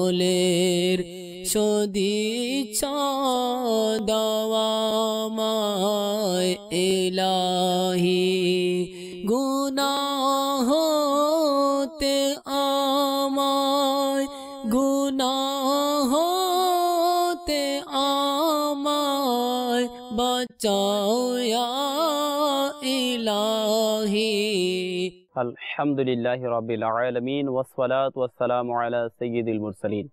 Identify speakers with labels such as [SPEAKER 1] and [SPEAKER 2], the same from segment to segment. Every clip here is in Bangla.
[SPEAKER 1] আমলের সদিচ্ছা দাওয়ামায় ইলাহি গুনাহ হতে আমায় গুনাহ হতে আমায় বাঁচাও ইয়া ইলাহি।
[SPEAKER 2] আলহামদুলিল্লাহি রাব্বিল আলামিন ওয়াসসালাতু ওয়াসসালামু আলা সাইয়্যিদিল মুরসালিন।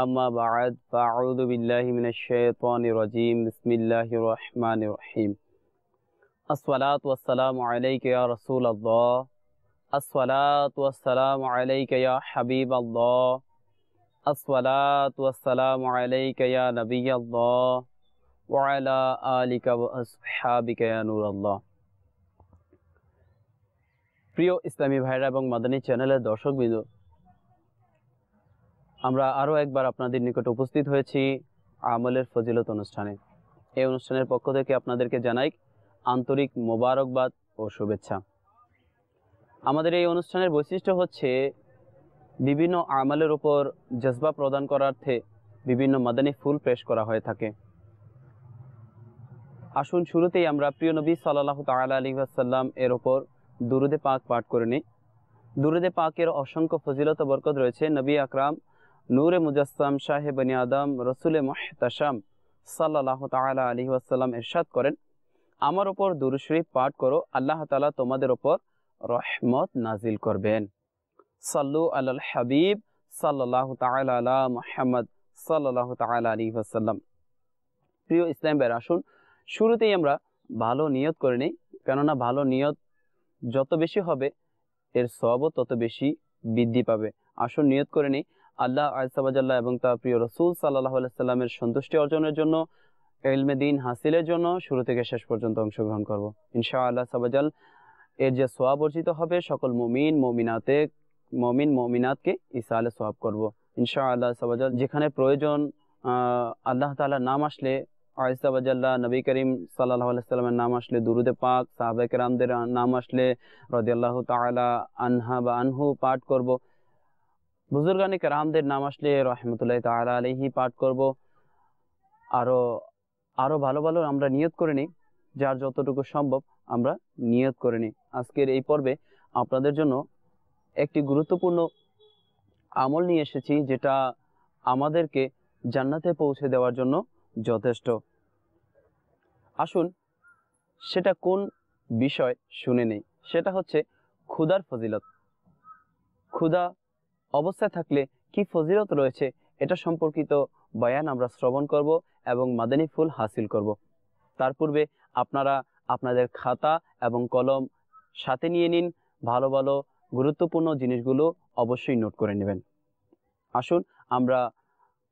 [SPEAKER 2] আম্মা বা'দ, ফাআউযু বিল্লাহি মিনাশ শাইতানির রাজীম। বিসমিল্লাহির রহমানির রহিম। আসসালাতু ওয়াসসালামু আলাইকা ইয়া রাসূলাল্লাহ, আসসালাতু ওয়াসসালামু আলাইকা ইয়া হাবিবাল্লাহ, আসসালাতু ওয়াসসালামু আলাইকা ইয়া নাবিয়াল্লাহ ওয়া আলা আলিকা ওয়া আসহাবিকা ইয়া নূরাল্লাহ। প্রিয় ইসলামী ভাইরা এবং মাদানী চ্যানেলের দর্শকবৃন্দ, আমরা আরও একবার আপনাদের নিকট উপস্থিত হয়েছি আমলের ফজিলত অনুষ্ঠানে। এই অনুষ্ঠানের পক্ষ থেকে আপনাদেরকে জানাই আন্তরিক মোবারকবাদ ও শুভেচ্ছা। আমাদের এই অনুষ্ঠানের বৈশিষ্ট্য হচ্ছে বিভিন্ন আমলের উপর জজবা প্রদান করার্থে বিভিন্ন মাদানী ফুল পেশ করা হয়ে থাকে। আসুন শুরুতেই আমরা প্রিয় নবী সাল্লাল্লাহু তাআলা আলাইহি ওয়াসাল্লাম এর উপর দুরুদে পাক পাঠ করে নিই। দুরুদে পাকের অসংখ্য ফজিলত ও বরকত রয়েছে। নবী আকরাম নূরে মুজাসসাম শাহে বনি আদম রসুলে মুহতাশাম সাল্লাল্লাহু তাআলা আলাইহি ওয়াসাল্লাম ইরশাদ করেন, আমার উপর দুরূদ শরীফ পাঠ করো, আল্লাহ তাআলা তোমাদের উপর রহমত নাজিল করবেন। সাল্লু আলাল হাবিব সাল্লাল্লাহু তাআলা আলা মুহাম্মদ সাল্লাল্লাহু তাআলা আলাইহি ওয়াসাল্লাম। প্রিয় ইসলাম ভাইরা, আসুন শুরুতেই আমরা ভালো নিয়ত করে নিই, কেননা ভালো নিয়ত যত বেশি হবে এর সওয়াবও তত বেশি বৃদ্ধি পাবে। আসুন নিয়ত করে নিই আল্লাহ আযজা ওয়া জাল্লা এবং তার প্রিয় রাসূল সাল্লাল্লাহু আলাইহি সাল্লামের সন্তুষ্টি অর্জনের জন্য, ইলমে দ্বীন হাসিলের জন্য শুরু থেকে শেষ পর্যন্ত অংশগ্রহণ করব। ইনশাআল্লাহ আযজা ওয়া জাল এর যে সওয়াব অর্জিত হবে সকল মুমিন মুমিনাতকে ইসালে সওয়াব করব ইনশাআল্লাহ আযজা ওয়া জাল। যেখানে প্রয়োজন আল্লাহ তাআলার নাম আসলে, আযজা ওয়া জাল্লা নবী করিম সাল্লাল্লাহু আলাইহি সাল্লামের নাম আসলে দুরুদে পাক, সাহাবায়ে কেরামদের নাম আসলে রাদিয়াল্লাহু তাআলা আনহা বা আনহু পাঠ করব, বুজুর্গানে কেরামদের নাম আসলে রাহমাতুল্লাহি তাআলা আলাইহি পাঠ করব। আরো ভালো ভালো আমরা নিয়ত করে নিই, যার যতটুকু সম্ভব আমরা নিয়ত করে নিই। আজকের এই পর্বে আপনাদের জন্য একটি গুরুত্বপূর্ণ আমল নিয়ে এসেছি, যেটা আমাদেরকে জান্নাতে পৌঁছে দেওয়ার জন্য যথেষ্ট। আসুন সেটা কোন বিষয় শুনে নেই। সেটা হচ্ছে ক্ষুধার ফজিলত। ক্ষুধা অবস্থায় থাকলে কি ফজিলত রয়েছে এটা সম্পর্কিত বয়ান আমরা শ্রবণ করব এবং মাদানী ফুল হাসিল করব। তার পূর্বে আপনারা আপনাদের খাতা এবং কলম সাথে নিয়ে নিন, ভালো ভালো গুরুত্বপূর্ণ জিনিসগুলো অবশ্যই নোট করে নেবেন। আসুন আমরা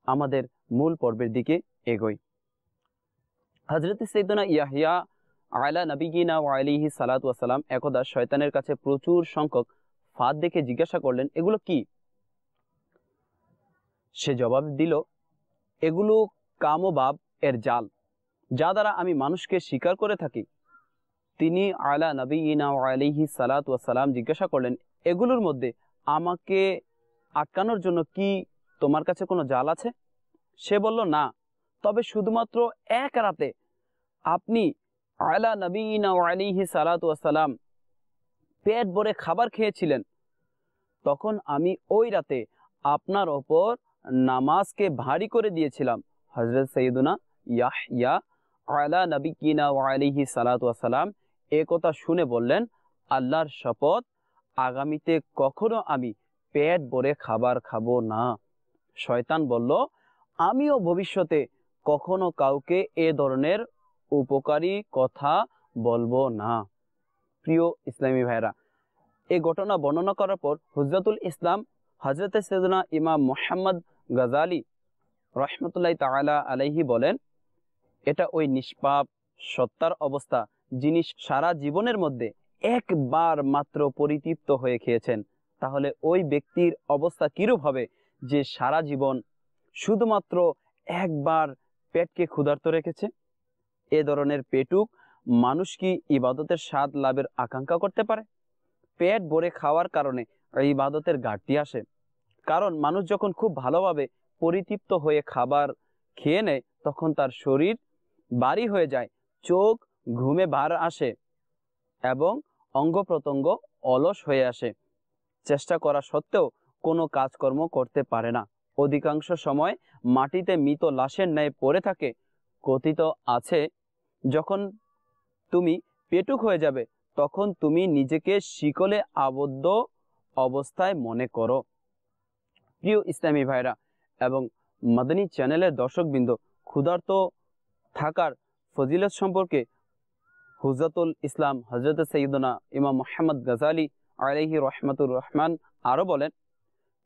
[SPEAKER 2] আমাদের মূল পর্বের দিকে এগোই। হযরত সাইয়েদনা ইয়াহইয়া আলা নবিয়িনা ওয়া আলাইহি সালাতু ওয়া সালাম একদা শয়তানের কাছে প্রচুর সংখ্যক ফাঁদ দেখে জিজ্ঞাসা করলেন, এগুলো কি? সে জবাব দিল, এগুলো কাম ও ভাব এর জাল, যা দ্বারা আমি মানুষকে শিকার করে থাকি। তিনি আলা নবিয়িনা ওয়া আলাইহি সালাতু ওয়া সালাম জিজ্ঞাসা করলেন, এগুলোর মধ্যে আমাকে আটকানোর জন্য কি তোমার কাছে কোনো জাল আছে? সে বলল, না, তবে শুধুমাত্র এক রাতে আপনি আলা নবিয়িনা ওয়া আলাইহি সালাতু ওয়া সালাম পেট ভরে খাবার খেয়েছিলেন, তখন আমি ওই রাতে আপনার ওপর নামাজকে ভারী করে দিয়েছিলাম। হযরত সাইয়েদুনা ইয়াহইয়া আলা নবিয়িনা ওয়া আলাইহি সালাতু ওয়া সালাম এই কথা শুনে বললেন, আল্লাহর শপথ, আগামীতে কখনো আমি পেট ভরে খাবার খাবো না। শয়তান বলল, আমিও ভবিষ্যতে কখনো কাউকে এ ধরনের উপকারী কথা বলবো না। প্রিয় ইসলামী ভাইরা, এই ঘটনা বর্ণনা করার পর হুজ্জাতুল ইসলাম হযরত সাইয়েদনা ইমাম মুহাম্মদ গাযালি রাহমাতুল্লাহি তাআলা আলাইহি বলেন, এটা ওই নিষ্পাপ সত্তার অবস্থা যিনি সারা জীবনের মধ্যে একবার মাত্র পরিতৃপ্ত হয়ে খেয়েছেন। তাহলে ওই ব্যক্তির অবস্থা কিরূপ হবে যে সারা জীবন শুধুমাত্র একবার পেটকে ক্ষুধার্ত রেখেছে? এ ধরনের পেটুক মানুষ কি ইবাদতের স্বাদ লাভের আকাঙ্ক্ষা করতে পারে? পেট ভরে খাওয়ার কারণে ইবাদতের ঘাটতি আসে। কারণ মানুষ যখন খুব ভালোভাবে পরিতৃপ্ত হয়ে খাবার খেয়ে নেয় তখন তার শরীর ভারী হয়ে যায়, চোখ ঘুমে ভার আসে এবং অঙ্গ প্রত্যঙ্গ অলস হয়ে আসে, চেষ্টা করা সত্ত্বেও কোনো কাজকর্ম করতে পারে না, অধিকাংশ সময় মাটিতে মৃত লাশের ন্যায় পড়ে থাকে। কথিত আছে, যখন তুমি পেটুক হয়ে যাবে তখন তুমি নিজেকে শিকলে আবদ্ধ অবস্থায় মনে করো। প্রিয় ইসলামী ভাইরা এবং মাদানী চ্যানেলের দর্শকবৃন্দ, ক্ষুধার্ত থাকার ফজিলত সম্পর্কে হুজরাতুল ইসলাম হযরত সৈয়দনা ইমাম মুহাম্মদ গজালি আলাইহি রহমাতুর রহমান আরো বলেন,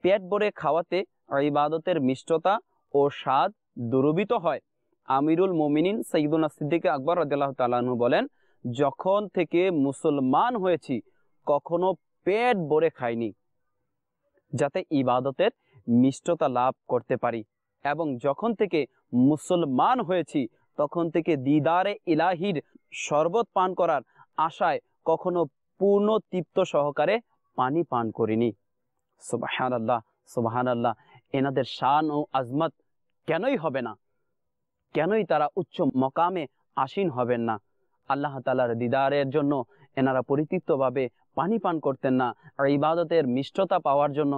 [SPEAKER 2] পেট ভরে খাওয়াতে ইবাদতের মিষ্টতা ও স্বাদ দুরবিত হয়। আমিরুল মোমিনিন সৈয়দনা সিদ্দিক আকবর রাদিয়াল্লাহু তাআলা আনহু বলেন, যখন থেকে মুসলমান হয়েছি কখনো পেট ভরে খাইনি, যাতে ইবাদতের মিষ্টতা লাভ করতে পারি, এবং যখন থেকে মুসলমান হয়েছি তখন থেকে দিদারে ইলাহির শরবত পান করার আশায় কখনো পূর্ণ তৃপ্ত সহকারে পানি পান করিনি। সুবহানাল্লাহ, সুবহানাল্লাহ। এনাদের শান ও আজমত কেনই হবে না, কেনই তারা উচ্চ মকামে আসীন হবেন না? আল্লাহ তাআলার দিদারের জন্য এনারা পরিতৃপ্তভাবে পানি পান করতেন না, আর ইবাদতের মিষ্টতা পাওয়ার জন্য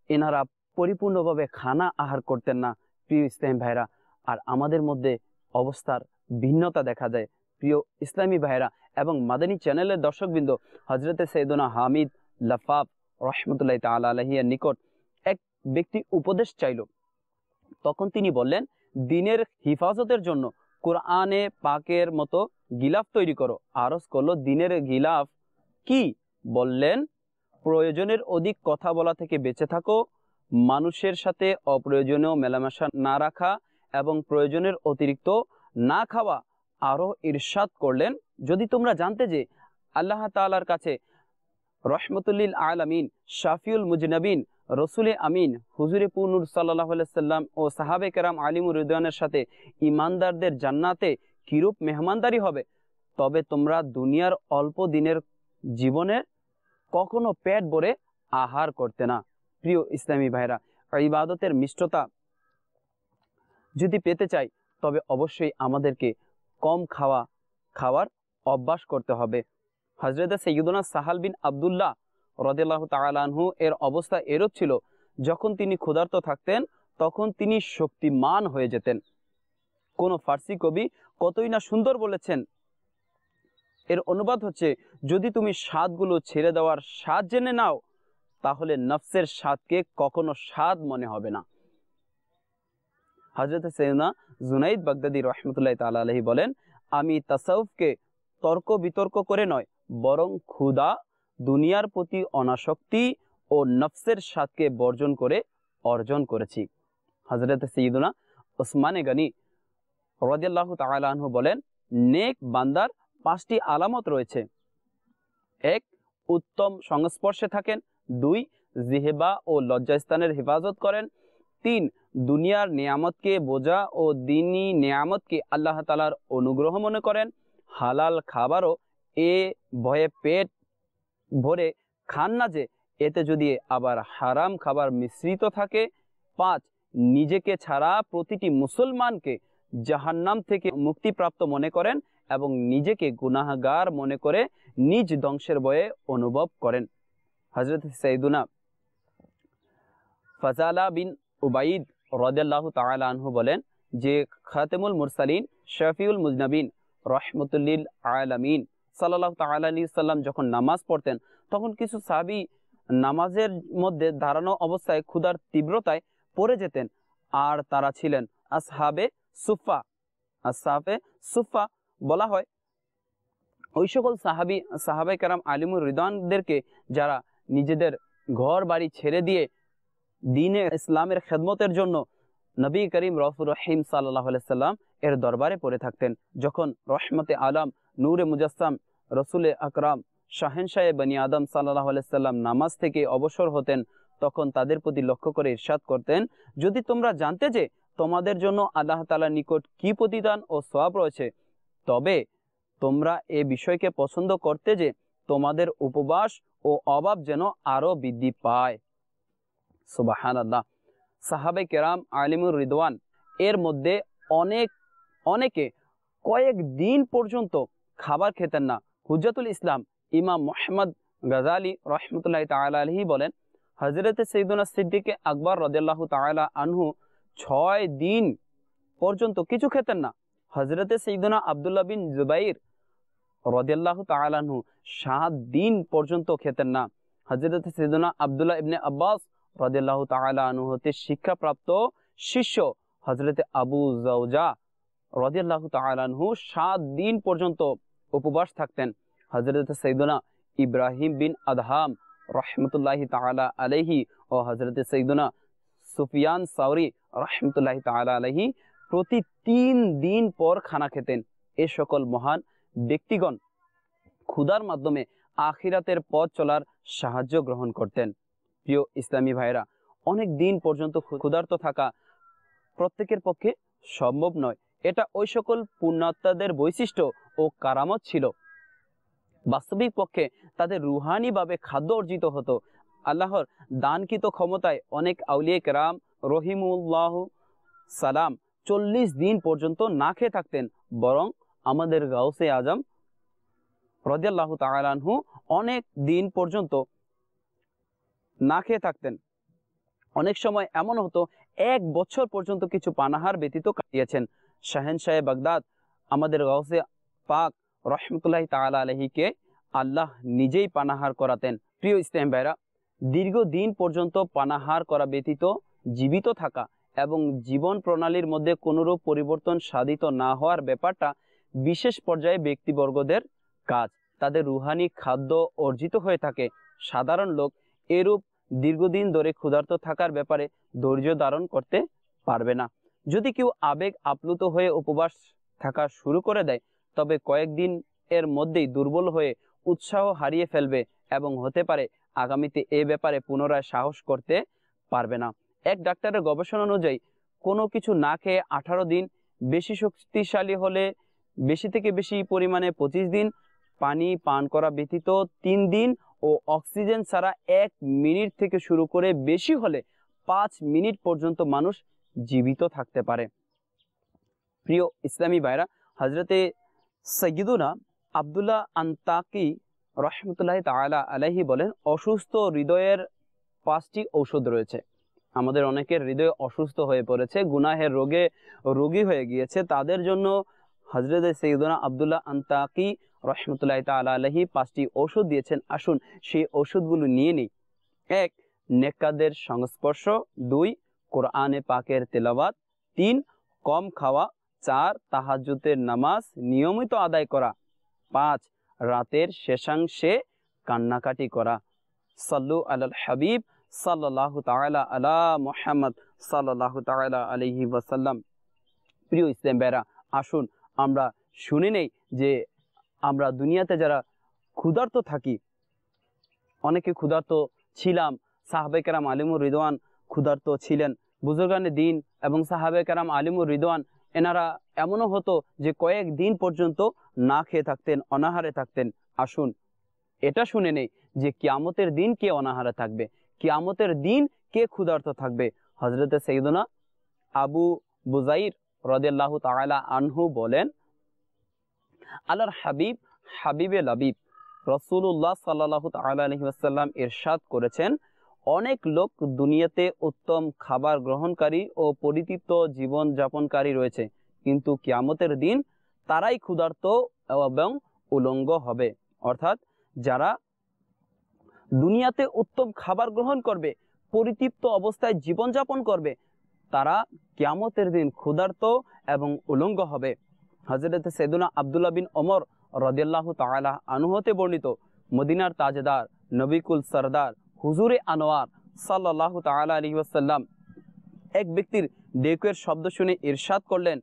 [SPEAKER 2] এনারা পরিপূর্ণভাবে খানা আহার করতেন না। প্রিয় ইসলামী ভাইরা, আর আমাদের মধ্যে অবস্থার ভিন্নতা দেখা যায়। প্রিয় ইসলামী ভাইরা এবং মাদানী চ্যানেলের দর্শকবৃন্দ, হযরতে সৈয়দনা হামিদ লাফাফ রহমতুল্লাহ তাআলা আলাইহির নিকট এক ব্যক্তি উপদেশ চাইল। তখন তিনি বললেন, দিনের হিফাজতের জন্য কোরআনে পাকের মতো গিলাফ তৈরি করো। আরজ করলো, দিনের গিলাফ কি? বললেন, প্রয়োজনের অধিক কথা বলা থেকে বেঁচে থাকো, মানুষের সাথে অপ্রয়োজনীয় মেলামেশা না রাখা এবং প্রয়োজনের অতিরিক্ত না খাওয়া। আরো ইরশাদ করলেন, যদি তোমরা জানতে যে আল্লাহ তাআলার কাছে রহমতুল্লিল আলামিন, শাফিউল মুজনবিন, রসুলে আমিন হুজুরে পুনুর সাল্লাল্লাহু আলাইহি সাল্লাম ও সাহাবে কেরাম আলিমুর রিদওয়ানের সাথে ইমানদারদের জান্নাতে কিরূপ মেহমানদারি হবে, তবে তোমরা দুনিয়ার অল্প দিনের জীবনে কখনো পেট ভরে আহার করতে না। প্রিয় ইসলামী ভাইরা, ইবাদতের মিষ্টতা যদি পেতে চাই তবে অবশ্যই আমাদেরকে কম খাওয়ার অভ্যাস করতে হবে। হযরত সৈয়দনা সাহাল বিন আব্দুল্লাহ রাদিয়াল্লাহু তাআলা আনহু এর অবস্থা এরূপ ছিল, যখন তিনি ক্ষুধার্ত থাকতেন তখন তিনি শক্তিমান হয়ে যেতেন। কোন ফার্সি কবি কতই না সুন্দর বলেছেন, এর অনুবাদ হচ্ছে, যদি তুমি স্বাদগুলো ছেড়ে দেওয়ার স্বাদ জেনে নাও তাহলে নফসের স্বাদকে কখনো স্বাদ মনে হবে না। হযরত সৈয়দনা জুনাইদ বাগদাদী রহমতুল্লাহ তাআলা আলাইহি বলেন, আমি তাসাউফকে তর্ক বিতর্ক করে নয়, বরং ক্ষুধা, দুনিয়ার প্রতি অনাসক্তি ও নফসের স্বাদকে বর্জন করে অর্জন করেছি। হযরত সৈয়দনা উসমানে গনি রাদিয়াল্লাহু তাআলা আনহু বলেন, নেক বান্দার 5টি আলামত রয়েছে। 1. উত্তম সংস্পর্শে থাকেন। 2. জিহবা ও লজ্জাস্থানের হেফাজত করেন। 3. দুনিয়ার নিয়ামতকে বোঝা ও দ্বীনি নিয়ামতকে আল্লাহ তাআলার অনুগ্রহ মনে করেন। হালাল খাবারও এ ভয়ে পেট ভরে খান না যে এতে যদি আবার হারাম খাবার মিশ্রিত থাকে। 5. নিজেকে ছাড়া প্রতিটি মুসলমানকে জাহান্নাম থেকে মুক্তিপ্রাপ্ত মনে করেন এবং নিজেকে গুনাহগার মনে করে নিজ ধ্বংসের ভয়ে অনুভব করেন। হযরত সাইয়্যিদুনা ফাজালা বিন উবাইদ রাদিয়াল্লাহু তাআলা আনহু বলেন যে খাতেমুল মুরসালিন শাফিউল মুজনবিন রহমতুল্লিল আলামিন সাল্লাল্লাহু তাআলা আলাইহি সাল্লাম যখন নামাজ পড়তেন তখন কিছু সাহাবী নামাজের মধ্যে দাঁড়ানো অবস্থায় ক্ষুধার তীব্রতায় পড়ে যেতেন, আর তারা ছিলেন আসহাবে সুফা। আসহাবে সুফা বলা হয় ওই সকল সাহাবায়ে কেরাম আলিমুর রিদওয়ানদেরকে যারা নিজেদের ঘর বাড়ি ছেড়ে দিয়ে দ্বীনে ইসলামের খেদমতের জন্য নবী করিম রউফুর রহিম সাল্লাল্লাহু আলাইহি সাল্লাম এর দরবারে পড়ে থাকতেন। যখন রহমতে আলম নূরে মুজাসসাম রসুলে আকরাম শাহেনশাহে বনি আদম সাল্লাল্লাহু আলাইহি সাল্লাম নামাজ থেকে অবসর হতেন তখন তাদের প্রতি লক্ষ্য করে ইরশাদ করতেন, যদি তোমরা জানতে যে তোমাদের জন্য আল্লাহ তাআলার নিকট কি প্রতিদান ও সওয়াব রয়েছে, তবে তোমরা এ বিষয়কে পছন্দ করতে যে তোমাদের উপবাস ও অভাব যেন আরো বৃদ্ধি পায়। সুবহানাল্লাহ। সাহাবে কেরাম আলিমুর রিদওয়ান এর মধ্যে অনেকে কয়েক দিন পর্যন্ত খাবার খেতেন না। হুজ্জাতুল ইসলাম ইমাম মুহাম্মদ গাজালি রহমতুল্লাহ তাআলা আলাইহি বলেন, হযরত সাইয়্যিদুনা সিদ্দিক আকবর রাদিয়াল্লাহু তাআলা আনহু 6 দিন পর্যন্ত কিছু খেতেন না। হযরত সাইয়্যিদুনা আব্দুল্লাহ বিন জুবাইর রাদিয়াল্লাহু তাআলা আনহু 7 দিন পর্যন্ত খেতেন না। হযরত সাইয়্যিদুনা আব্দুল্লাহ ইবনে আব্বাস রাদিয়াল্লাহু তাআলা আনহু হতে শিক্ষাপ্রাপ্ত শিষ্য হযরত আবু জাওজা রাদিয়াল্লাহু তাআলা আনহু 7 দিন পর্যন্ত উপবাস থাকতেন। হযরত সাইয়্যিদুনা ইব্রাহিম বিন আদহাম রহমতুল্লাহি তাআলা আলাইহি ও হযরত সাইয়্যিদুনা সুফিয়ান সাওরি রহমতুল্লাহি তাআলা আলাইহি প্রতি 3 দিন পর খানা খেতেন। এ সকল মহান ব্যক্তিগণ ক্ষুধার মাধ্যমে আখিরাতের পথ চলার সাহায্য গ্রহণ করতেন। প্রিয় ইসলামী ভাইরা, অনেক দিন পর্যন্ত ক্ষুধার্ত থাকা প্রত্যেকের পক্ষে সম্ভব নয়। এটা ওই সকল পুণ্যাত্মাদের বৈশিষ্ট্য ও কারামত ছিল। বাস্তবিক পক্ষে তাদের রুহানিভাবে খাদ্য অর্জিত হতো। আল্লাহর দানকৃত ক্ষমতায় অনেক আউলিয়া কেরাম রহিমুল্লাহ সালাম 40 দিন পর্যন্ত না খেয়ে থাকতেন, বরং আমাদের গাউসে আজম রাদিয়াল্লাহু তাআলা আনহু অনেক দিন পর্যন্ত না খেয়ে থাকতেন। অনেক সময় এমন হতো 1 বছর পর্যন্ত কিছু পানাহার ব্যতীত কাটিয়েছেন। শাহেনশাহে বাগদাদ আমাদের গাউসে পাক রহমতুল্লাহ তাআলা আলাইহিকে আল্লাহ নিজেই পানাহার করাতেন। প্রিয় ইসলাম ভাইরা, দীর্ঘদিন পর্যন্ত পানাহার করা ব্যতীত জীবিত থাকা এবং জীবন প্রণালীর মধ্যে কোনোরূপ পরিবর্তন সাধিত না হওয়ার ব্যাপারটা বিশেষ পর্যায়ে ব্যক্তিবর্গদের কাজ। তাদের রুহানি খাদ্য অর্জিত হয়ে থাকে। সাধারণ লোক এরূপ দীর্ঘদিন ধরে ক্ষুধার্ত থাকার ব্যাপারে ধৈর্য ধারণ করতে পারবে না। যদি কেউ আবেগ আপ্লুত হয়ে উপবাস থাকা শুরু করে দেয়, তবে কয়েকদিন এর মধ্যেই দুর্বল হয়ে উৎসাহ হারিয়ে ফেলবে এবং হতে পারে আগামীতে এ ব্যাপারে পুনরায় সাহস করতে পারবে না। এক ডাক্তারের গবেষণা অনুযায়ী কোনো কিছু না খেয়ে 18 দিন, বেশি শক্তিশালী হলে বেশি থেকে বেশি পরিমাণে 25 দিন, পানি পান করা ব্যতীত 3 দিন ও অক্সিজেন ছাড়া 1 মিনিট থেকে শুরু করে বেশি হলে 5 মিনিট পর্যন্ত মানুষ জীবিত থাকতে পারে। প্রিয় ইসলামী ভাইরা, হযরতে সাইয়্যিদুনা আব্দুল্লাহ আনতাকি রহমতুল্লাহ তাআলা আলাইহি বলেন, অসুস্থ হৃদয়ের 5টি ঔষধ রয়েছে। আমাদের অনেকের হৃদয় অসুস্থ হয়ে পড়েছে, গুনাহের রোগে রোগী হয়ে গিয়েছে। তাদের জন্য হযরত সাইয়্যিদুনা আব্দুল্লাহ আনতাকি রহমতুল্লাহ তাআলা আলাইহি 5টি ঔষধ দিয়েছেন। আসুন সেই ঔষধগুলো নিয়ে নিই। 1. নেককারদের সংস্পর্শ। 2. কোরআনে পাকের তেলাওয়াত। 3. কম খাওয়া। 4. তাহাজ্জুদের নামাজ নিয়মিত আদায় করা। 5. রাতের শেষাংশে কান্নাকাটি করা। সাল্লু আলাল হাবিব সাল্লাল্লাহু তাআলা আলা মুহাম্মদ সাল্লাল্লাহু তাআলা আলাইহি ওয়াসাল্লাম। প্রিয় ইসলাম ভাইরা, আসুন আমরা শুনে নেই যে আমরা দুনিয়াতে যারা ক্ষুধার্ত থাকি, অনেকে ক্ষুধার্ত ছিলাম। সাহাবে কেরাম আলিমুর রিদওয়ান ক্ষুধার্ত ছিলেন। বুজুর্গানে দিন এবং সাহাবে কেরাম আলিমুর রিদওয়ান এনারা এমনও হতো যে কয়েক দিন পর্যন্ত না খেয়ে থাকতেন, অনাহারে থাকতেন। আসুন এটা শুনে নেই যে কিয়ামতের দিন কে অনাহারে থাকবে, কিয়ামতের দিন কে ক্ষুধার্ত থাকবে। হযরত সাইয়্যিদুনা আবু বুজাইর রাদিয়াল্লাহু তাআলা আনহু বলেন, আল্লাহর হাবিব হাবিবে লাবিব রাসূলুল্লাহ সাল্লাল্লাহু তাআলা আলাইহি ওয়াসাল্লাম ইরশাদ করেছেন, অনেক লোক দুনিয়াতে উত্তম খাবার গ্রহণকারী ও পরিতৃপ্ত জীবন যাপনকারী রয়েছে, কিন্তু কিয়ামতের দিন তারাই ক্ষুধার্ত এবং উলঙ্গ হবে। অর্থাৎ যারা দুনিয়াতে উত্তম খাবার গ্রহণ করবে, পরিতৃপ্ত অবস্থায় জীবনযাপন করবে, তারা কিয়ামতের দিন ক্ষুধার্ত এবং উলঙ্গ হবে। হযরত সাইয়্যিদুনা আব্দুল্লাহ বিন ওমর রাদিয়াল্লাহু তাআলা আনহু হতে বর্ণিত, মদিনার তাজদার, নবিকুল সরদার, হুজুরে আনোয়ার সাল্লাল্লাহু তাআলা আলাইহি ওয়াসাল্লাম এক ব্যক্তির ডেকুয়ের শব্দ শুনে ইরশাদ করলেন,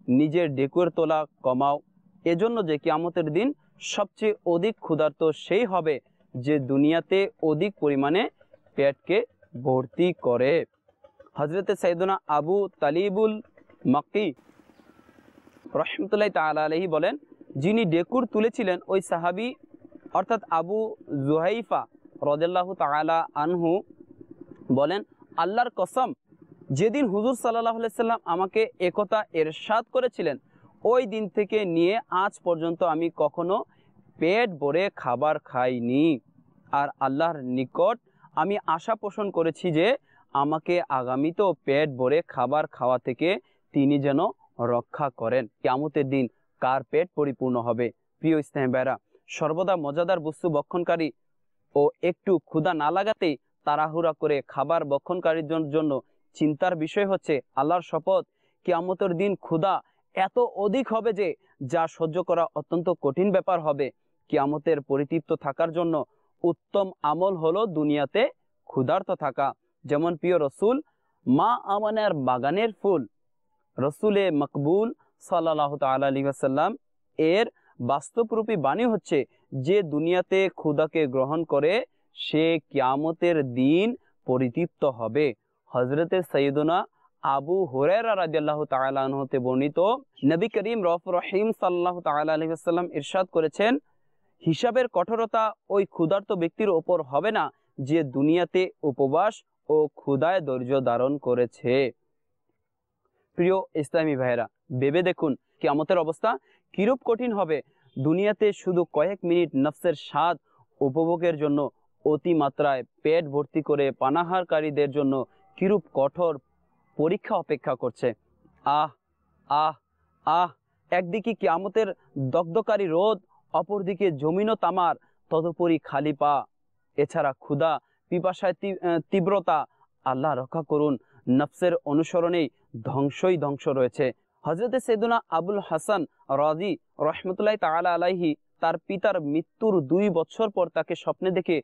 [SPEAKER 2] নিজের ডেকুয়ের তোলা কমাও, এজন্য যে কিয়ামতের দিন সবচেয়ে অধিক ক্ষুধার্ত সেই হবে যে দুনিয়াতে অধিক পরিমাণে পেটকে ভর্তি করে। হযরত সাইয়্যিদুনা আবু তালিবুল মাক্কি রহমতুল্লাহ তাআলা আলাইহি বলেন, যিনি ডেকুর তুলেছিলেন ওই সাহাবী অর্থাৎ আবু জুহাইফা রাদিয়াল্লাহু তাআলা আনহু বলেন, আল্লাহর কসম, যেদিন হুজুর সাল্লাল্লাহু আলাইহি সাল্লাম আমাকে একথা ইরশাদ করেছিলেন, ওই দিন থেকে নিয়ে আজ পর্যন্ত আমি কখনো পেট ভরে খাবার খাইনি। আর আল্লাহর নিকট আমি আশা পোষণ করেছি যে আমাকে আগামীতেও পেট ভরে খাবার খাওয়া থেকে তিনি যেন রক্ষা করেন। কিয়ামতের দিন কার পেট পরিপূর্ণ হবে? প্রিয় ইসলামী ভাইরা, সর্বদা মজাদার বস্তু ভক্ষণকারী ও একটু ক্ষুধা না লাগাতেই তাড়াহুড়া করে খাবার ভক্ষণকারীর জন্য চিন্তার বিষয় হচ্ছে, আল্লাহর শপথ, কিয়ামতের দিন ক্ষুধা এত অধিক হবে যে যা সহ্য করা অত্যন্ত কঠিন ব্যাপার হবে। কিয়ামতের পরিতৃপ্ত থাকার জন্য উত্তম আমল হলো দুনিয়াতে ক্ষুধার্ত থাকা। যেমন প্রিয় রসুল মা আমানের বাগানের ফুল রসুলে মকবুল সাল্লাল্লাহু তাআলা আলাইহি ওয়াসাল্লাম এর বাস্তবরূপী বাণী হচ্ছে, যে দুনিয়াতে ক্ষুধাকে গ্রহণ করে সে কিয়ামতের দিন পরিতৃপ্ত হবে। হযরতে সাইয়্যিদুনা আবু হুরায়রা রাদিয়াল্লাহু তাআলা আনহু হতে বর্ণিত, নবী করিম রউফুর রহিম সাল্লাল্লাহু তাআলা আলাইহি ওয়াসাল্লাম ইরশাদ করেছেন, হিসাবের কঠোরতা ওই ক্ষুধার্ত ব্যক্তির ওপর হবে না যে দুনিয়াতে উপবাস ও ক্ষুধায় ধৈর্য ধারণ করেছে। প্রিয় ইসলামী ভাইয়েরা, ভেবে দেখুন কিয়ামতের অবস্থা কিরূপ কঠিন হবে। দুনিয়াতে শুধু কয়েক মিনিট নফসের স্বাদ উপভোগের জন্য অতিমাত্রায় পেট ভর্তি করে পানাহারকারীদের জন্য কিরূপ কঠোর পরীক্ষা অপেক্ষা করছে। আহ আহ আহ একদিকে কিয়ামতের দগ্ধকারী রোদ, অপরদিকে জমিন ও তামার, তদুপরি খালি পা, এছাড়া ক্ষুধা পিপাসায় তীব্রতা। আল্লাহ রক্ষা করুন, নফসের অনুসরণেই ধ্বংসই ধ্বংস রয়েছে। হযরতে সাইয়্যিদুনা আবুল হাসান রাজি রহমতুল্লাহি তাআলা আলাইহি তার পিতার মৃত্যুর 2 বছর পর তাকে স্বপ্নে দেখে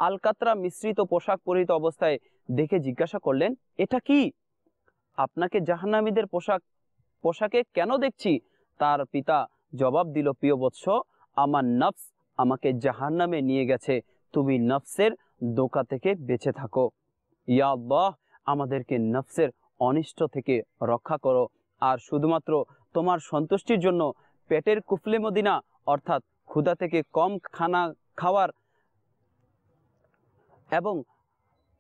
[SPEAKER 2] আলকাতরা মিশ্রিত পোশাক পরিহিত অবস্থায় দেখে জিজ্ঞাসা করলেন, এটা কি? আপনাকে জাহান্নামীদের পোশাকে কেন দেখছি? তার পিতা জবাব দিল, প্রিয় বৎস, আমার নফস আমাকে জাহান্নামে নিয়ে গেছে, তুমি নফসের ধোঁকা থেকে বেঁচে থাকো। ইয়া আল্লাহ, আমাদেরকে নফসের অনিষ্ট থেকে রক্ষা করো, আর শুধুমাত্র তোমার সন্তুষ্টির জন্য পেটের কুফলে মদিনা অর্থাৎ ক্ষুধা থেকে কম খানা খাওয়ার এবং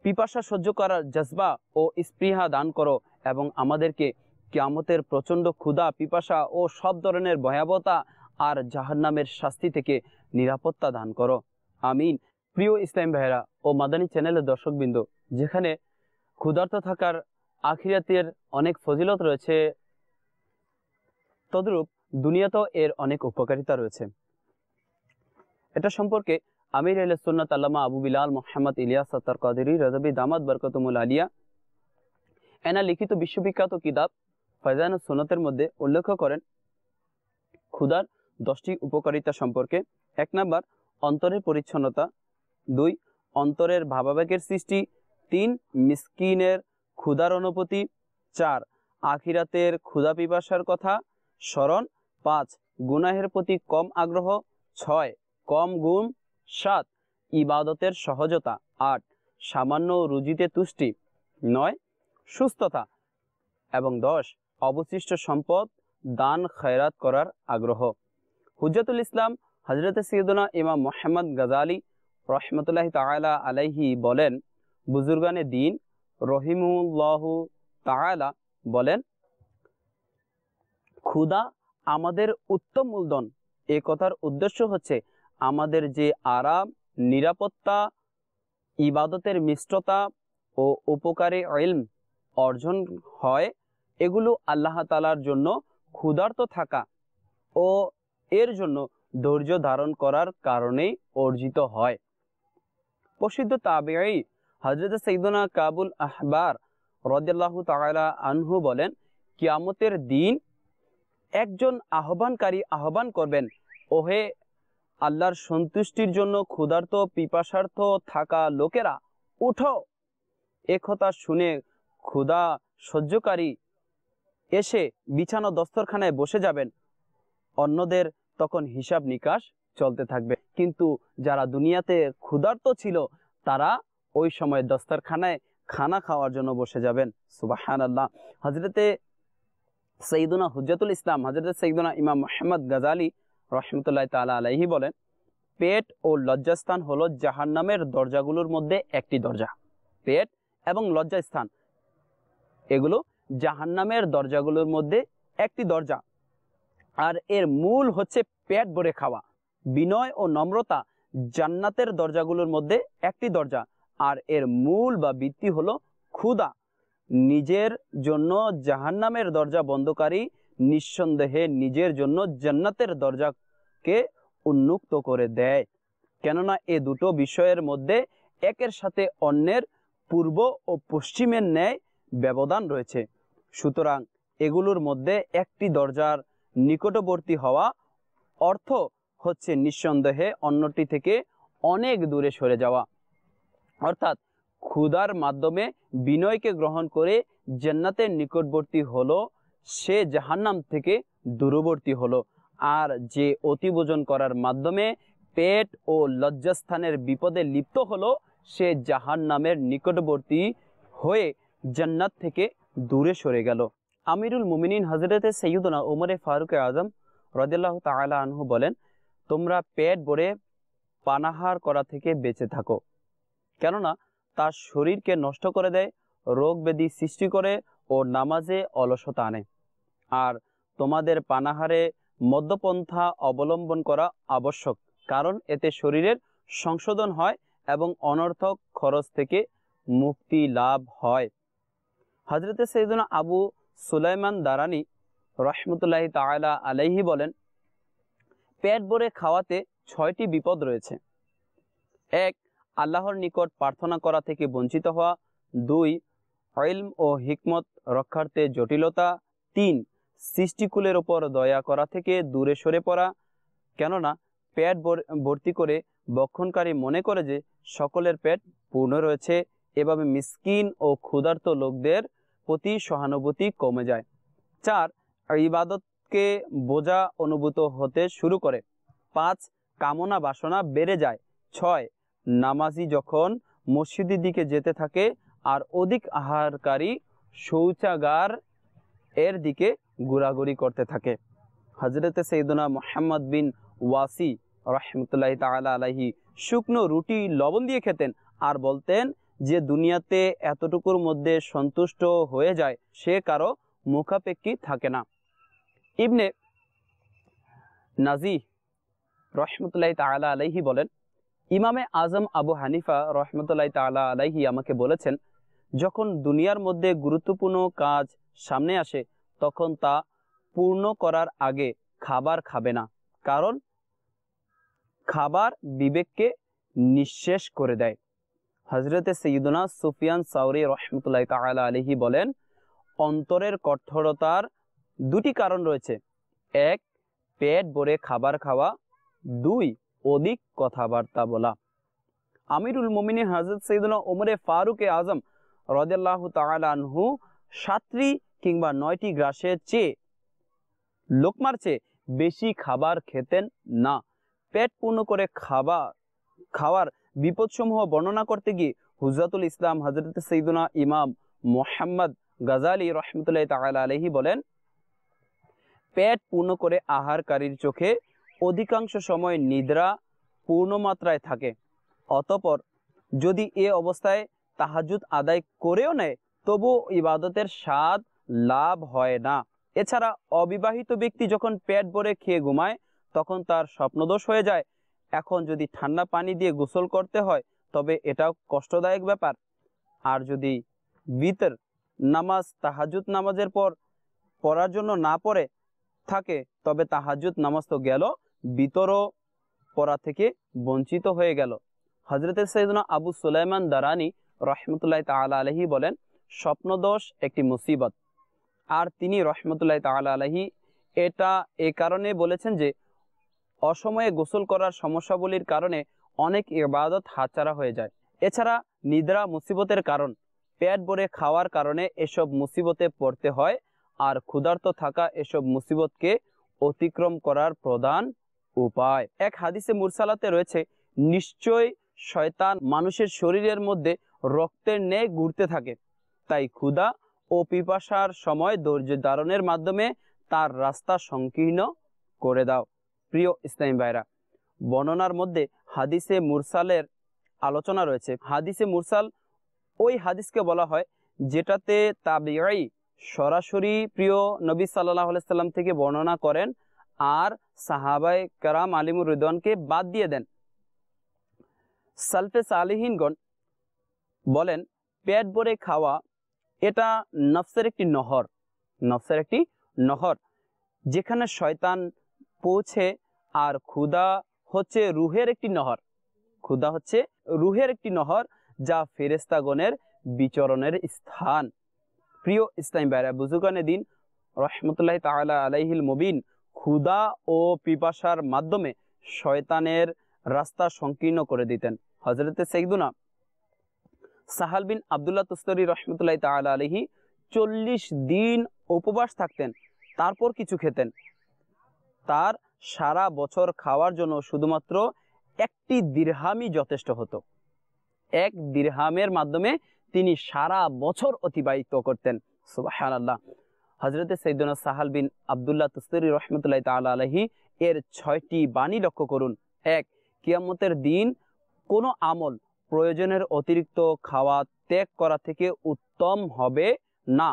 [SPEAKER 2] পিপাসা সহ্য করার জজবা ও স্পৃহা দান করো, এবং আমাদেরকে কিয়ামতের প্রচণ্ড ক্ষুধা, পিপাসা ও সব ধরনের ভয়াবহতা আর জাহান্নামের শাস্তি থেকে নিরাপত্তা দান করো। আমিন। প্রিয় ইসলাম ভাইয়েরা ও মাদানী চ্যানেলের দর্শকবৃন্দ, যেখানে ক্ষুধার্ত থাকার আখিরাতের অনেক ফজিলত রয়েছে, তদ্রূপ দুনিয়াতেও এর অনেক উপকারিতা রয়েছে। এটা সম্পর্কে আমির আহলে সুন্নাত আল্লামা আবু বিলাল মুহাম্মদ ইলিয়াস আত্তার কাদেরী রাযবি দামাত বরকতুল আলিয়া এনা লিখিত বিশ্ববিখ্যাত কিতাব ফায়জানুস সুন্নাতের মধ্যে উল্লেখ করেন ক্ষুধার 10টি উপকারিতা সম্পর্কে। 1 নাম্বার, অন্তরের পরিচ্ছন্নতা। 2, অন্তরের ভাবাবেগের সৃষ্টি। 3, মিসকিনের ক্ষুধার অনুভূতি। 4, আখিরাতের ক্ষুধা পিপাসার কথা স্মরণ। 5, গুনাহের প্রতি কম আগ্রহ। 6, কম গুণ। 7, ইবাদতের সহজতা। 8, সামান্য রুজিতে তুষ্টি। 9, সুস্থতা। এবং 10, অবশিষ্ট সম্পদ দান খয়রাত করার আগ্রহ। হুজ্জাতুল ইসলাম হযরতে সাইয়্যিদুনা ইমাম মুহাম্মদ গাযালি রাহমাতুল্লাহি তাআলা আলাইহি বলেন, বুজুর্গানে দ্বীন রহিমাহুল্লাহু তাআলা বলেন, ক্ষুধা আমাদের উত্তম মূলধন। এ কথার উদ্দেশ্য হচ্ছে আমাদের যে আরাম, নিরাপত্তা, ইবাদতের মিষ্টতা ও উপকারী ইলম অর্জন হয়, এগুলো আল্লাহ তাআলার জন্য ক্ষুধার্ত থাকা ও এর জন্য ধৈর্য ধারণ করার কারণেই অর্জিত হয়। প্রসিদ্ধ তাবেঈ হযরত সাইয়্যিদুনা কাবুল আহবার রাদিয়াল্লাহু তাআলা আনহু বলেন, কিয়ামতের দিন একজন আহ্বানকারী আহ্বান করবেন, ওহে আল্লাহর সন্তুষ্টির জন্য ক্ষুধার্ত পিপাসার্থ থাকা লোকেরা, উঠো। এ কথা শুনে ক্ষুধা সহ্যকারী এসে বিছানো দস্তরখানায় বসে যাবেন। অন্যদের তখন হিসাব নিকাশ চলতে থাকবে, কিন্তু যারা দুনিয়াতে ক্ষুধার্ত ছিল তারা ওই সময় দস্তরখানায় খানা খাওয়ার জন্য বসে যাবেন। সুবহানাল্লাহ। হযরতে সাইয়্যিদুনা হুজ্জাতুল ইসলাম হযরত সাইয়্যিদুনা ইমাম মুহাম্মদ গাযালি রাহমাতুল্লাহি তাআলা আলাইহি বলেন, পেট ও লজ্জাস্থান হলো জাহান্নামের দরজাগুলোর মধ্যে একটি দরজা। পেট এবং লজ্জাস্থান, এগুলো জাহান্নামের দরজাগুলোর মধ্যে একটি দরজা। আর এর মূল হচ্ছে পেট ভরে খাওয়া। বিনয় ও নম্রতা জান্নাতের দরজাগুলোর মধ্যে একটি দরজা। আর এর মূল বা ভিত্তি হলো ক্ষুধা। নিজের জন্য জাহান্নামের দরজা বন্ধকারী নিঃসন্দেহে নিজের জন্য জান্নাতের দরজাকে উন্মুক্ত করে দেয়। কেননা এ দুটো বিষয়ের মধ্যে একের সাথে অন্যের পূর্ব ও পশ্চিমের ন্যায় ব্যবধান রয়েছে। সুতরাং এগুলোর মধ্যে একটি দরজার নিকটবর্তী হওয়া অর্থ হচ্ছে নিঃসন্দেহে অন্যটি থেকে অনেক দূরে সরে যাওয়া। অর্থাৎ ক্ষুধার মাধ্যমে বিনয়কে গ্রহণ করে জান্নাতের নিকটবর্তী হলো, সে জাহান্নাম থেকে দূরবর্তী হলো। আর যে অতিভোজন করার মাধ্যমে পেট ও লজ্জাস্থানের বিপদে লিপ্ত হলো, সে জাহান্নামের নিকটবর্তী হয়ে জান্নাত থেকে দূরে সরে গেল। আমিরুল মুমিনিন হযরতে সৈয়দনা ওমরে ফারুক আজম রাদিয়াল্লাহু তাআলা আনহু বলেন, তোমরা পেট ভরে পানাহার করা থেকে বেঁচে থাকো, কেননা তার শরীরকে নষ্ট করে দেয়, রোগ ব্যাধি সৃষ্টি করে ও নামাজে অলসতা আনে। আর তোমাদের পানাহারে মধ্যপন্থা অবলম্বন করা আবশ্যক, কারণ এতে শরীরের সংশোধন হয় এবং অনর্থক খরচ থেকে মুক্তি লাভ হয়। হযরতে সাইয়েদনা আবু সুলাইমান দারানি রহমতুল্লাহি তাআলা আলাইহি বলেন, পেট ভরে খাওয়াতে 6টি বিপদ রয়েছে। 1. আল্লাহর নিকট প্রার্থনা করা থেকে বঞ্চিত হওয়া। 2. ইলম ও হিকমত রক্ষার্থে জটিলতা। 3. সৃষ্টিকুলের ওপর দয়া করা থেকে দূরে সরে পড়া, কেননা পেট ভর্তি করে বক্ষণকারী মনে করে যে সকলের পেট পূর্ণ রয়েছে। এভাবে মিসকিন ও ক্ষুধার্ত লোকদের প্রতি সহানুভূতি কমে যায়। 4. ইবাদতকে বোঝা অনুভূত হতে শুরু করে। 5. কামনা বাসনা বেড়ে যায়। 6. নামাজি যখন মসজিদের দিকে যেতে থাকে আর অধিক আহারকারী শৌচাগার এর দিকে ঘোরাঘুরি করতে থাকে। হযরতে সাইয়েদনা মুহাম্মদ বিন ওয়াসি রহমতুল্লাহি তাআলা আলাইহি শুকনো রুটি লবণ দিয়ে খেতেন আর বলতেন যে দুনিয়াতে এতটুকুর মধ্যে সন্তুষ্ট হয়ে যায়, সে কারো মুখাপেক্ষী থাকে না। ইবনে নাজি রহমতুল্লাহি তাআলা আলাইহি বলেন, ইমামে আজম আবু হানিফা রহমতুল্লাহি তাআলা আলাইহি আমাকে বলেছেন, যখন দুনিয়ার মধ্যে গুরুত্বপূর্ণ কাজ সামনে আসে তখন তা পূর্ণ করার আগে খাবার খাবে না, কারণ খাবার বিবেককে নিঃশেষ করে দেয়। হযরতে সাইয়েদনা সুফিয়ান সাওরি রহমতুল্লাহি তাআলা আলাইহি বলেন, অন্তরের কঠোরতার 2টি কারণ রয়েছে। 1. পেট ভরে খাবার খাওয়া। 2. অধিক কথাবার্তা বলা। আমিরুল মুমিনিন হযরত সাইয়েদনা ওমরে ফারুক আজম রাদিয়াল্লাহু তাআলা আনহু 7টি কিংবা 9টি গ্রাসের চেয়ে লোকমার চেয়ে বেশি খাবার খেতেন না। পেট পূর্ণ করে খাওয়ার বিপদসমূহ বর্ণনা করতে গিয়ে হুজরাতুল ইসলাম হযরত সাইয়েদনা ইমাম মুহাম্মদ গাজালি রহমতুল্লাহি তাআলা আলাইহি বলেন, পেট পূর্ণ করে আহারকারীর চোখে অধিকাংশ সময় নিদ্রা পূর্ণমাত্রায় থাকে। অতঃপর যদি এ অবস্থায় তাহাজ্জুদ আদায় করেও নেয় তবু ইবাদতের স্বাদ লাভ হয় না। এছাড়া অবিবাহিত ব্যক্তি যখন পেট ভরে খেয়ে ঘুমায় তখন তার স্বপ্নদোষ হয়ে যায়। এখন যদি ঠান্ডা পানি দিয়ে গোসল করতে হয় তবে এটাও কষ্টদায়ক ব্যাপার। আর যদি বিতর নামাজ তাহাজ্জুদ নামাজের পর পড়ার জন্য না পড়ে থাকে তবে তাহাজ্জুদ নামাজ তো গেল, বিতরও পড়া থেকে বঞ্চিত হয়ে গেল। হযরতে সাইয়েদনা আবু সুলাইমান দারানি রহমতুল্লাহি তাআলা আলাইহি বলেন, স্বপ্নদোষ একটি মুসিবত। আর তিনি রহমতুল্লাহি তাআলা আলাইহি এটা এ কারণে বলেছেন যে অসময়ে গোসল করার সমস্যাগুলির কারণে অনেক ইবাদত হাতছাড়া হয়ে যায়। এছাড়া নিদ্রা মুসিবতের কারণ, পেট ভরে খাওয়ার কারণে এসব মুসিবতে পড়তে হয়। আর ক্ষুধার্ত থাকা এসব মুসিবতকে অতিক্রম করার প্রধান উপায়। এক হাদিসে মুরসালাতে রয়েছে, নিশ্চয় শয়তান মানুষের শরীরের মধ্যে রক্তের ন্যায় ঘুরতে থাকে, তাই ক্ষুধা ও পিপাসার সময় ধৈর্য ধারণের মাধ্যমে তার রাস্তা সংকীর্ণ করে দাও। প্রিয় ইসলামী ভাইরা, বর্ণনার মধ্যে হাদিসে মুরসালের আলোচনা রয়েছে। হাদিসে মুরসাল ওই হাদিসকে বলা হয় যেটাতে তাবিঈ সরাসরি প্রিয় নবী সাল্লাল্লাহু আলাইহি সাল্লাম থেকে বর্ণনা করেন আর সাহাবায়ে কেরাম আলিমুর রিদওয়ানকে বাদ দিয়ে দেন। সালফে সালিহিনগণ বলেন পেট ভরে খাওয়া এটা নফসের একটি নহর, নফসের একটি নহর যেখানে শয়তান পৌঁছে, আর ক্ষুধা হচ্ছে রুহের একটি নহর, ক্ষুধা হচ্ছে রুহের একটি নহর যা ফেরেশতাগণের বিচরণের স্থান। প্রিয় ইসলামী ভাইরা বুজুর্গানে দিন রহমতুল্লাহ তাআলা আলাইহিল মুবিন ক্ষুধা ও পিপাসার মাধ্যমে শয়তানের রাস্তা সংকীর্ণ করে দিতেন। হযরতে সাইয়্যিদুনা সাহাল বিন আব্দুল্লাহ তুস্তরি রহমতুল্লাহ তাআলা আলাইহি 40 দিন উপবাস থাকতেন, তারপর কিছু খেতেন। তার সারা বছর খাওয়ার জন্য শুধুমাত্র একটি দিরহামই যথেষ্ট হতো। এক দিরহামের মাধ্যমে তিনি সারা বছর অতিবাহিত করতেন। সুবহানাল্লাহ। হযরতে সাইয়্যিদুনা সাহাল বিন আব্দুল্লাহ তুস্তরি রহমতুল্লাহ তাআলা আলাইহি এর 6টি বাণী লক্ষ্য করুন। 1. কিয়ামতের দিন কোনো আমল প্রয়োজনের অতিরিক্ত খাওয়া ত্যাগ করা থেকে উত্তম হবে না,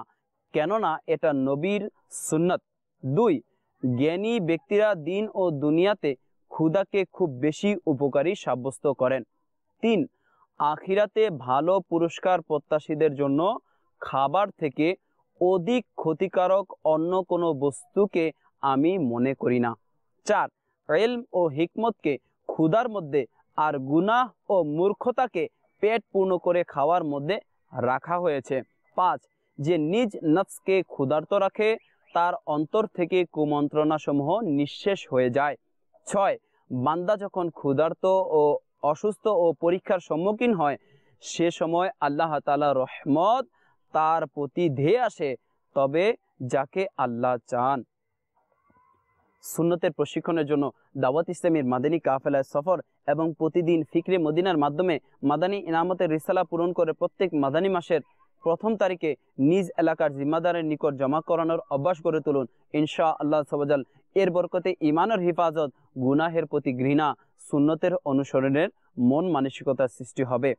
[SPEAKER 2] কেননা এটা নবীর সুন্নত। 2. জ্ঞানী ব্যক্তিরা দিন ও দুনিয়াতে ক্ষুধাকে খুব বেশি উপকারী সাব্যস্ত করেন। 3. আখিরাতে ভালো পুরস্কার প্রত্যাশীদের জন্য খাবার থেকে অধিক ক্ষতিকারক অন্য কোনো বস্তুকে আমি মনে করি না। 4. ইলম ও হিকমতকে ক্ষুধার মধ্যে আর গুনাহ ও মূর্খতাকে পেট পূর্ণ করে খাওয়ার মধ্যে রাখা হয়েছে। 5. যে নিজ নফসকে ক্ষুধার্ত রাখে তার অন্তর থেকে কুমন্ত্রণাসমূহ নিঃশেষ হয়ে যায়। 6. বান্দা যখন ক্ষুধার্ত ও অসুস্থ ও পরীক্ষার সম্মুখীন হয় সে সময় আল্লাহ তাআলার রহমত তার প্রতি ধেয়ে আসে, তবে যাকে আল্লাহ চান। সুন্নতের প্রশিক্ষণের জন্য দাওয়াত ইসলামীর মাদানী কাফেলায় সফর এবং প্রতিদিন ফিকরে মদিনার মাধ্যমে মাদানী ইনামতের রিসালা পূরণ করে প্রত্যেক মাদানী মাসের 1ম তারিখে নিজ এলাকার জিম্মাদারের নিকট জমা করানোর অভ্যাস গড়ে তুলুন। ইনশাআল্লাহ সবাজাল এর বরকতে ঈমানের হিফাজত, গুনাহের প্রতি ঘৃণা, সুন্নতের অনুসরণের মন মানসিকতার সৃষ্টি হবে।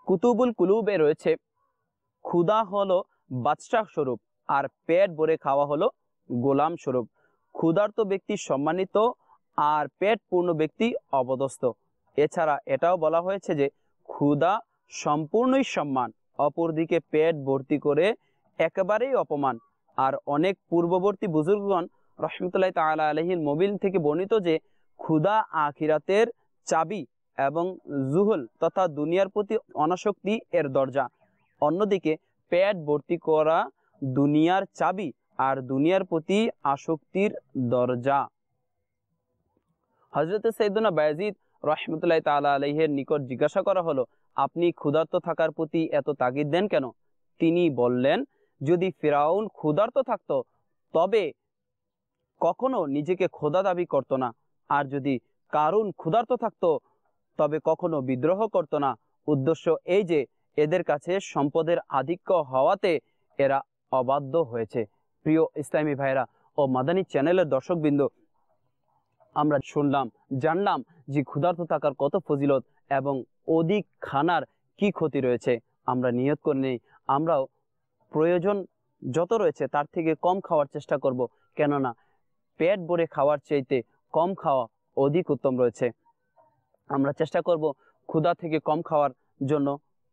[SPEAKER 2] কুতুবুল কুলুবে রয়েছে ক্ষুধা হলো বাদশাহ স্বরূপ আর পেট ভরে খাওয়া হলো গোলাম স্বরূপ। ক্ষুধার্ত ব্যক্তি সম্মানিত আর পেট পূর্ণ ব্যক্তি অপদস্থ। এছাড়া এটাও বলা হয়েছে যে ক্ষুধা সম্পূর্ণই সম্মান, অপরদিকে পেট ভর্তি করে একেবারেই অপমান। আর অনেক পূর্ববর্তী বুজুর্গগণ রহমতুল্লাহ তাআলা আলাইহিল মুবিন থেকে বর্ণিত যে ক্ষুধা আখিরাতের চাবি এবং জুহুল তথা দুনিয়ার প্রতি অনাসক্তি এর দরজা। অন্যদিকে পেট ভর্তি করা দুনিয়ার চাবি আর দুনিয়ার প্রতি আসক্তির দরজা। হযরতে সাইয়্যিদুনা বায়েজিদ রহমতুল্লাহ তাআলা আলাইহির নিকট জিজ্ঞাসা করা হলো, আপনি ক্ষুধার্ত থাকার প্রতি এত তাগিদ দেন কেন? তিনি বললেন, যদি ফিরাউন ক্ষুধার্ত থাকত তবে কখনো নিজেকে খোদা দাবি করত না, আর যদি কারুন ক্ষুধার্ত থাকত তবে কখনো বিদ্রোহ করত না। উদ্দেশ্য এই যে এদের কাছে সম্পদের আধিক্য হওয়াতে এরা অবাধ্য হয়েছে। প্রিয় ইসলামী ভাইরা ও মাদানী চ্যানেলের দর্শকবৃন্দ, আমরা শুনলাম, জানলাম যে ক্ষুধার্ত থাকার কত ফজিলত এবং অধিক খানার কি ক্ষতি রয়েছে। আমরা নিয়ত করে নেই আমরাও প্রয়োজন যত রয়েছে তার থেকে কম খাওয়ার চেষ্টা করব, কেননা পেট ভরে খাওয়ার চাইতে কম খাওয়া অধিক উত্তম রয়েছে। আমরা চেষ্টা করব ক্ষুধা থেকে কম খাওয়ার জন্য,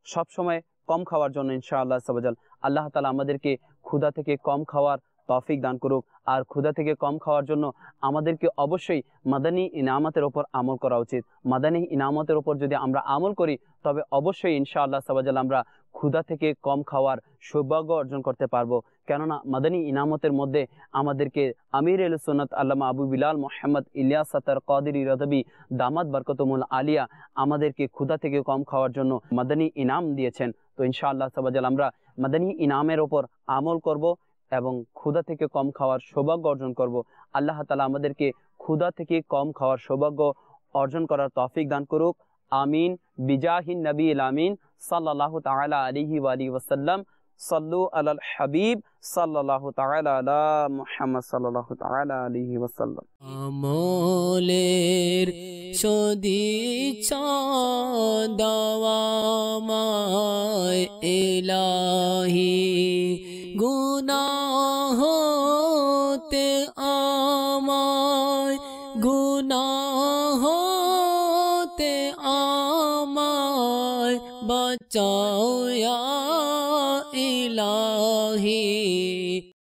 [SPEAKER 2] সব সময় কম খাওয়ার জন্য ইনশাআল্লাহ সাবাজাল। আল্লাহ তাআলা আমাদেরকে ক্ষুধা থেকে কম খাওয়ার তৌফিক দান করুক। আর ক্ষুধা থেকে কম খাওয়ার জন্য আমাদেরকে অবশ্যই মাদানী ইনামতের উপর আমল করা উচিত। মাদানী ইনামতের উপর যদি আমরা আমল করি তবে অবশ্যই ইনশাআল্লাহ সাবাজাল আমরা ক্ষুধা থেকে কম খাওয়ার সৌভাগ্য অর্জন করতে পারবো। কেননা মাদানী ইনামতের মধ্যে আমাদেরকে আমির আহলে সুন্নাত আল্লামা আবু বিলাল মুহাম্মদ ইলিয়াস সাত্তার কাদেরী রদবী দামাত বরকতুল আলিয়া আমাদেরকে ক্ষুধা থেকে কম খাওয়ার জন্য মাদানী ইনাম দিয়েছেন। তো ইনশাআল্লাহ সাবাজাল আমরা মাদানী ইনামের উপর আমল করব এবং ক্ষুধা থেকে কম খাওয়ার সৌভাগ্য অর্জন করব। আল্লাহ তাআলা আমাদেরকে ক্ষুধা থেকে কম খাওয়ার সৌভাগ্য অর্জন করার তৌফিক দান করুক। আমিন বিজাহিন নবীল আমিন সাল্লাল্লাহু তাআলা আলাইহি ওয়া আলিহি ওয়াসাল্লাম। সাল্লু আলাল হাবিব সাল্লাল্লাহু তাআলা আলা মুহাম্মদ সাল্লাল্লাহু তাআলা আলাইহি ওয়াসাল্লাম।
[SPEAKER 1] আমলের সদিচ্ছা দাওয়ামায় ইলাহি, গুনাহ হতে আমায়, গুনাহ হতে আমায় বাঁচাও ইয়া ইলাহি।